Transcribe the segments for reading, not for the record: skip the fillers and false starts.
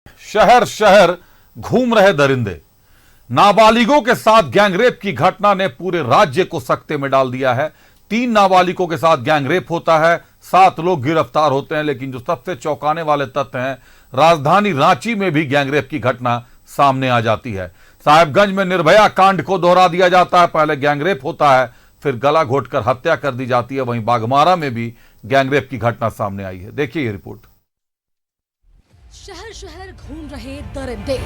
शहर शहर घूम रहे दरिंदे। नाबालिगों के साथ गैंगरेप की घटना ने पूरे राज्य को सकते में डाल दिया है। 3 नाबालिगों के साथ गैंगरेप होता है, 7 लोग गिरफ्तार होते हैं। लेकिन जो सबसे चौंकाने वाले तथ्य हैं, राजधानी रांची में भी गैंगरेप की घटना सामने आ जाती है। साहिबगंज में निर्भया कांड को दोहरा दिया जाता है। पहले गैंगरेप होता है, फिर गला घोटकर हत्या कर दी जाती है। वहीं बाघमारा में भी गैंगरेप की घटना सामने आई है। देखिए ये रिपोर्ट। शहर शहर घूम रहे दरिंदे।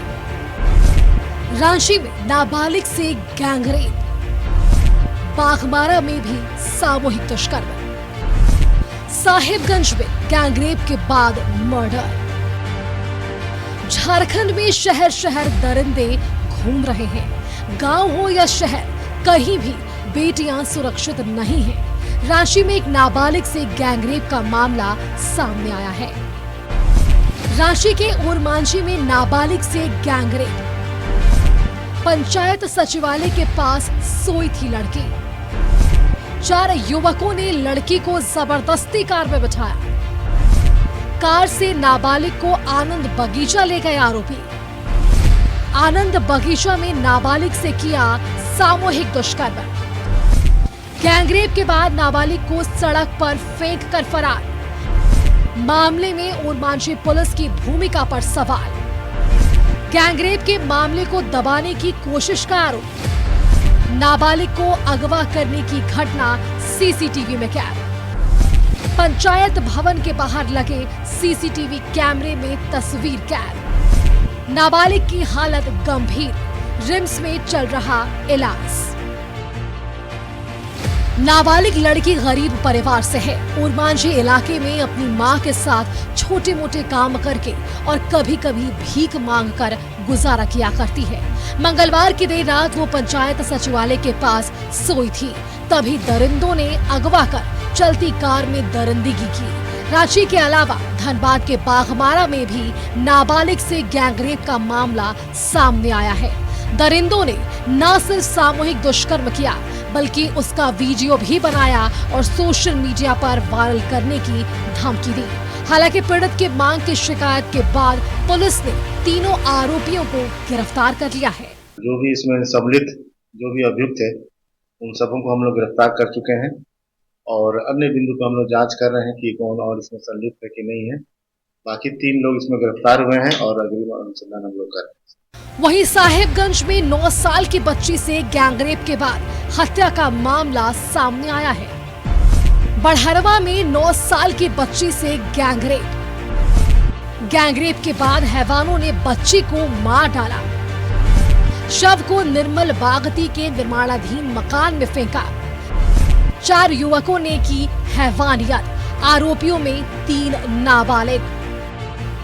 रांची में नाबालिग से गैंगरेप, बाघमारा में भी सामूहिक दुष्कर्म, साहिबगंज में गैंगरेप के बाद मर्डर। झारखंड में शहर शहर दरिंदे घूम रहे हैं। गांव हो या शहर, कहीं भी बेटियां सुरक्षित नहीं हैं। रांची में एक नाबालिग से गैंगरेप का मामला सामने आया है। रांची के ओरमांझी में नाबालिग से गैंगरेप। पंचायत सचिवालय के पास सोई थी लड़की। 4 युवकों ने लड़की को जबरदस्ती कार में बिठाया। कार से नाबालिग को आनंद बगीचा ले गए आरोपी। आनंद बगीचा में नाबालिग से किया सामूहिक दुष्कर्म। गैंगरेप के बाद नाबालिग को सड़क पर फेंक कर फरार। मामले में ओरमांझी पुलिस की भूमिका पर सवाल। गैंगरेप के मामले को दबाने की कोशिश का आरोप। नाबालिग को अगवा करने की घटना सीसीटीवी में कैद। पंचायत भवन के बाहर लगे सीसीटीवी कैमरे में तस्वीर कैद। नाबालिग की हालत गंभीर, रिम्स में चल रहा इलाज। नाबालिग लड़की गरीब परिवार से है। ओरमांझी इलाके में अपनी मां के साथ छोटे मोटे काम करके और कभी कभी भीख मांग कर गुजारा किया करती है। मंगलवार की देर रात वो पंचायत सचिवालय के पास सोई थी, तभी दरिंदों ने अगवा कर चलती कार में दरिंदगी की। रांची के अलावा धनबाद के बाघमारा में भी नाबालिग से गैंगरेप का मामला सामने आया है। दरिंदों ने न सिर्फ सामूहिक दुष्कर्म किया, बल्कि उसका वीडियो भी बनाया और सोशल मीडिया पर वायरल करने की धमकी दी। हालांकि पीड़ित की मांग की शिकायत के बाद पुलिस ने तीनों आरोपियों को गिरफ्तार कर लिया है। जो भी इसमें सम्मिलित जो भी अभियुक्त है, उन सबों को हम लोग गिरफ्तार कर चुके हैं और अन्य बिंदु पर हम लोग जांच कर रहे हैं कि कौन और इसमें संलिप्त है कि नहीं है। बाकी 3 लोग इसमें गिरफ्तार हुए हैं और अग्रिम अनुसंधान हम लोग कर रहे हैं। वहीं साहिबगंज में 9 साल की बच्ची से गैंगरेप के बाद हत्या का मामला सामने आया है। बढ़हरवा में 9 साल की बच्ची से गैंगरेप। गैंगरेप के बाद हैवानों ने बच्ची को मार डाला। शव को निर्मल बागती के निर्माणाधीन मकान में फेंका। 4 युवकों ने की हैवानियत। आरोपियों में 3 नाबालिग।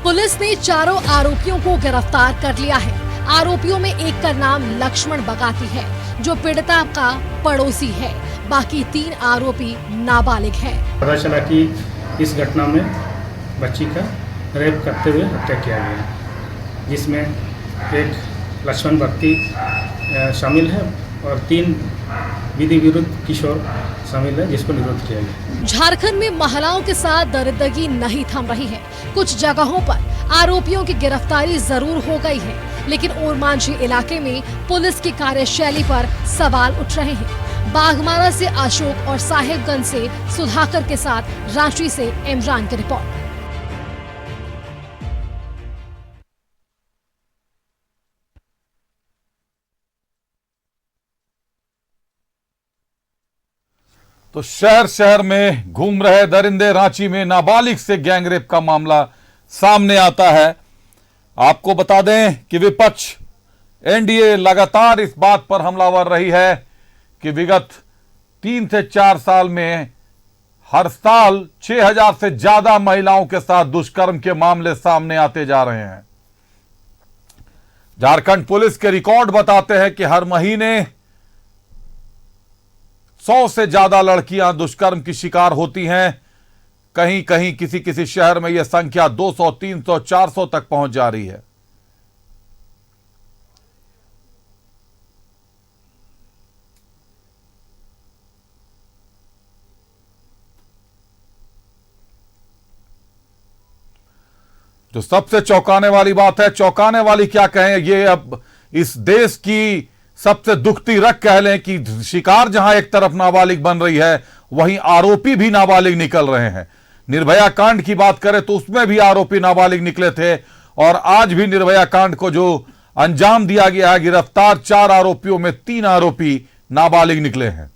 पुलिस ने चारों आरोपियों को गिरफ्तार कर लिया है। आरोपियों में एक का नाम लक्ष्मण बगाती है, जो पीड़िता का पड़ोसी है। बाकी 3 आरोपी नाबालिग हैं। पता चला कि इस घटना में बच्ची का रेप करते हुए हत्या किया गया, जिसमें एक लक्ष्मण बगाती शामिल है और 3 विधि विरुद्ध किशोर शामिल है, जिसको निरोध किया गया। झारखंड में महिलाओं के साथ दरिंदगी नहीं थम रही है। कुछ जगहों पर आरोपियों की गिरफ्तारी जरूर हो गई है, लेकिन ओरमांझी इलाके में पुलिस की कार्यशैली पर सवाल उठ रहे हैं। बाघमारा से अशोक और साहिबगंज से सुधाकर के साथ रांची से इमरान की रिपोर्ट। तो शहर शहर में घूम रहे दरिंदे। रांची में नाबालिग से गैंगरेप का मामला सामने आता है। आपको बता दें कि विपक्ष एनडीए लगातार इस बात पर हमलावर रही है कि विगत 3 से 4 साल में हर साल 6000 से ज्यादा महिलाओं के साथ दुष्कर्म के मामले सामने आते जा रहे हैं। झारखंड पुलिस के रिकॉर्ड बताते हैं कि हर महीने 100 से ज्यादा लड़कियां दुष्कर्म की शिकार होती हैं। कहीं कहीं किसी किसी शहर में यह संख्या 200, 300, 400 तक पहुंच जा रही है। जो तो सबसे चौंकाने वाली बात है, चौंकाने वाली क्या कहें, ये अब इस देश की सबसे दुखती रग कह लें कि शिकार जहां एक तरफ नाबालिग बन रही है, वहीं आरोपी भी नाबालिग निकल रहे हैं। निर्भया कांड की बात करें तो उसमें भी आरोपी नाबालिग निकले थे, और आज भी निर्भया कांड को जो अंजाम दिया गया है, गिरफ्तार 4 आरोपियों में 3 आरोपी नाबालिग निकले हैं।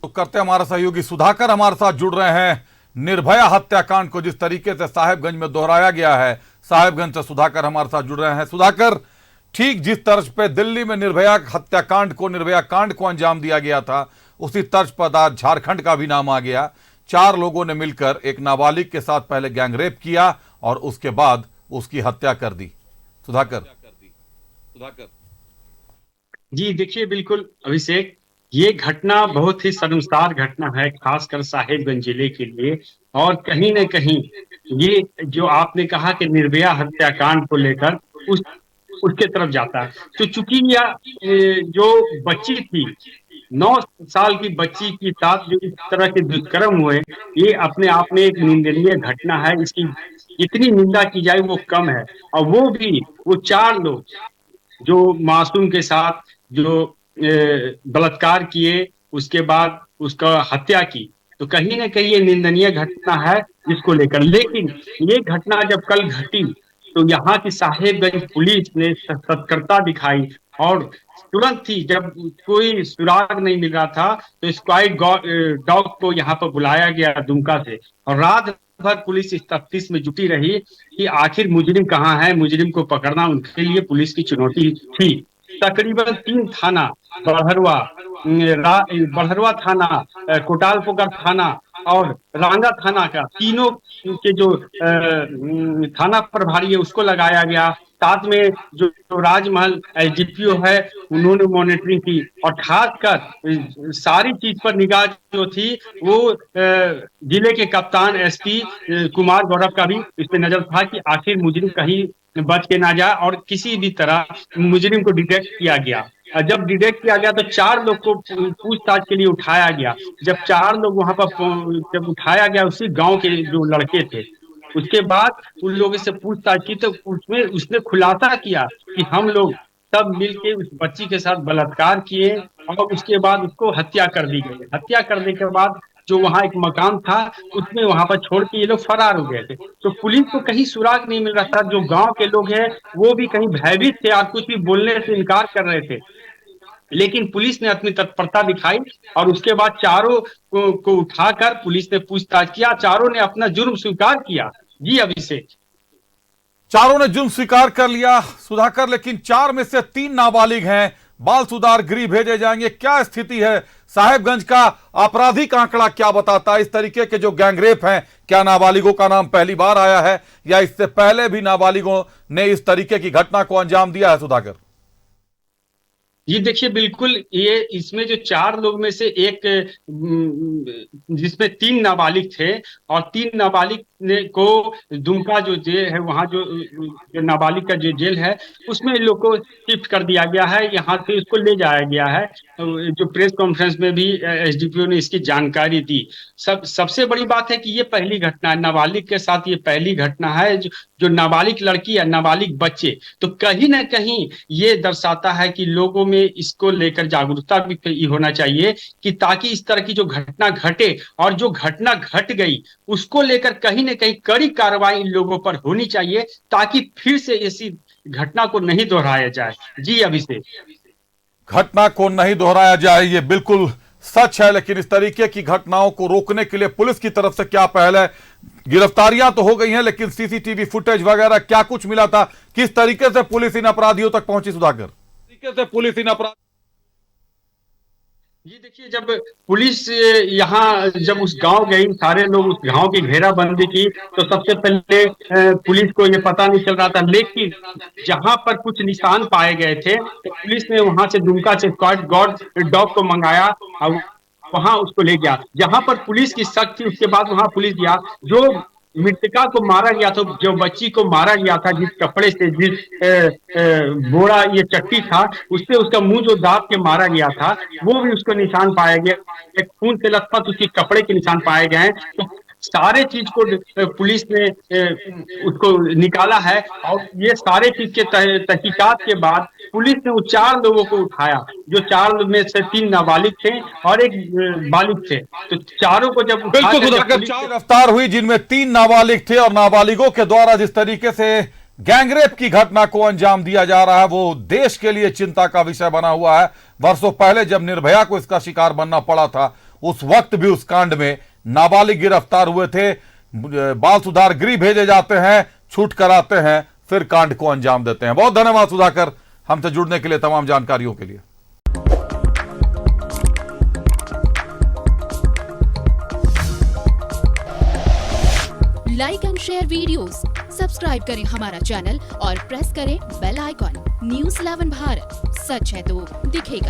तो करते हमारा सहयोगी सुधाकर हमारे साथ जुड़ रहे हैं। निर्भया हत्याकांड को जिस तरीके से साहेबगंज में दोहराया गया है, साहेबगंज से सुधाकर हमारे साथ जुड़ रहे हैं। सुधाकर, ठीक जिस तर्ज पे दिल्ली में निर्भया हत्याकांड को, निर्भया कांड को अंजाम दिया गया था, उसी तर्ज पर आज झारखंड का भी नाम आ गया। 4 लोगों ने मिलकर एक नाबालिग के साथ पहले गैंगरेप किया और उसके बाद उसकी हत्या कर दी। सुधाकर जी देखिए, बिल्कुल अभिषेक, ये घटना बहुत ही शर्मसार घटना है, खासकर साहिबगंज जिले के लिए। और कहीं न कहीं ये जो आपने कहा कि निर्भया हत्याकांड को लेकर उसके तरफ जाता है, तो चूंकि यह जो बच्ची थी, 9 साल की बच्ची के साथ जो इस तरह के दुष्कर्म हुए, ये अपने आप में एक निंदनीय घटना है। इसकी जितनी निंदा की जाए वो कम है। और वो 4 लोग जो मासूम के साथ जो बलात्कार किए, उसके बाद उसका हत्या की, तो कहीं ना कहीं ये निंदनीय घटना है इसको लेकर। लेकिन ये घटना जब कल घटी तो यहाँ की साहेबगंज पुलिस ने तत्परता दिखाई, और तुरंत ही जब कोई सुराग नहीं मिल रहा था तो स्क्वाड डॉग को यहाँ पर बुलाया गया दुमका से, और रात भर पुलिस इस तफ्तीश में जुटी रही कि आखिर मुजरिम कहाँ है, मुजरिम को पकड़ना उनके लिए पुलिस की चुनौती थी। तकरीबन 3 थाना, बड़हरवा थाना, कोटालपोखर थाना और रांगा थाना का, तीनों के जो थाना प्रभारी है उसको लगाया गया। साथ में जो राजमहल एसडीपीओ है उन्होंने मॉनिटरिंग की, और खासकर सारी चीज पर निगाह जो थी वो जिले के कप्तान एसपी कुमार गौरव का भी इस पे नजर था कि आखिर मुजरिम कहीं बच के ना जाए, और किसी भी तरह मुजरिम को डिटेक्ट किया गया। जब डिटेक्ट किया गया तो 4 लोग को पूछताछ के लिए उठाया गया। जब 4 लोग वहां पर जब उठाया गया, उसी गांव के जो लड़के थे, उसके बाद उन लोगों से पूछताछ की तो उसने खुलासा किया कि हम लोग सब मिलके उस बच्ची के साथ बलात्कार किए, और उसके बाद उसको हत्या कर दी गई। हत्या करने के बाद जो वहां एक मकान था उसमें वहां पर छोड़ के ये लोग फरार हो गए थे। तो पुलिस को कहीं सुराग नहीं मिल रहा था। जो गांव के लोग हैं वो भी कहीं भयभीत थे और कुछ भी बोलने से इनकार कर रहे थे। लेकिन पुलिस ने अपनी तत्परता दिखाई, और उसके बाद 4 को उठाकर पुलिस ने पूछताछ किया। 4 ने अपना जुर्म स्वीकार किया। जी अभिषेक, 4 ने जुर्म स्वीकार कर लिया सुधाकर, लेकिन 4 में से 3 नाबालिग हैं, बाल सुधार गृह भेजे जाएंगे। क्या स्थिति है साहेबगंज का? आपराधिक आंकड़ा क्या बताता है? इस तरीके के जो गैंगरेप हैं, क्या नाबालिगों का नाम पहली बार आया है या इससे पहले भी नाबालिगों ने इस तरीके की घटना को अंजाम दिया है? सुधाकर ये देखिए, बिल्कुल ये इसमें जो 4 लोग में से एक, जिसमें 3 नाबालिग थे, और 3 नाबालिग को दुमका जो जेल है, वहाँ जो नाबालिग का जो जेल है उसमें लोग को शिफ्ट कर दिया गया है। यहाँ से इसको ले जाया गया है। जो प्रेस कॉन्फ्रेंस में भी एसडीपीओ ने इसकी जानकारी दी। सबसे बड़ी बात है कि ये पहली घटना है नाबालिग के साथ, ये पहली घटना है जो नाबालिग लड़की या नाबालिग बच्चे। तो कहीं ना कहीं ये दर्शाता है कि लोगों में इसको लेकर जागरूकता भी होना चाहिए, कि ताकि इस तरह की जो घटना घटे, और जो घटना घट गई उसको लेकर कहीं न कहीं कड़ी कार्रवाई इन लोगों पर होनी चाहिए, ताकि फिर से ऐसी घटना को नहीं दोहराया जाए। जी अभिषेक, घटना को नहीं दोहराया जाए, ये बिल्कुल सच है, लेकिन इस तरीके की घटनाओं को रोकने के लिए पुलिस की तरफ से क्या पहल है? गिरफ्तारियां तो हो गई हैं, लेकिन सीसीटीवी फुटेज वगैरह क्या कुछ मिला था? किस तरीके से पुलिस इन अपराधियों तक पहुंची? सुधाकर, तरीके से पुलिस इन अपराध ये देखिए, जब पुलिस यहाँ जब उस गांव गई, सारे लोग उस गांव की घेराबंदी की, तो सबसे पहले पुलिस को ये पता नहीं चल रहा था, लेकिन जहां पर कुछ निशान पाए गए थे तो पुलिस ने वहां से दुमका से स्क्वाड गार्ड डॉग को मंगाया और वहां उसको ले गया। जहां पर पुलिस की शक थी, उसके बाद वहां पुलिस गया। जो मृतका को मारा गया था, जो बच्ची को मारा गया था, जिस कपड़े से, जिस बोरा ये चट्टी था, उससे उसका मुंह जो दाब के मारा गया था, वो भी उसको निशान पाया गया। एक खून से लथपथ उसके कपड़े के निशान पाए गए हैं। तो सारे चीज को पुलिस ने उसको निकाला है, और ये सारे चीज के तहकीकात के बाद पुलिस ने वो 4 लोगों को उठाया, जो 4 में से 3 नाबालिग थे और एक बालिग थे। तो चारों को जब बिल्कुल सुधाकर, 4 गिरफ्तार हुई, जिनमें 3 नाबालिग थे, और नाबालिगों के द्वारा जिस तरीके से गैंगरेप की घटना को अंजाम दिया जा रहा है वो देश के लिए चिंता का विषय बना हुआ है। वर्षों पहले जब निर्भया को इसका शिकार बनना पड़ा था, उस वक्त भी उस कांड में नाबालिग गिरफ्तार हुए थे। बाल सुधार गृह भेजे जाते हैं, छूट कराते हैं, फिर कांड को अंजाम देते हैं। बहुत धन्यवाद सुधाकर, हमसे जुड़ने के लिए, तमाम जानकारियों के लिए। Like and share videos, subscribe करें हमारा चैनल और प्रेस करें बेल आइकॉन। न्यूज़ 11 भारत, सच है तो दिखेगा।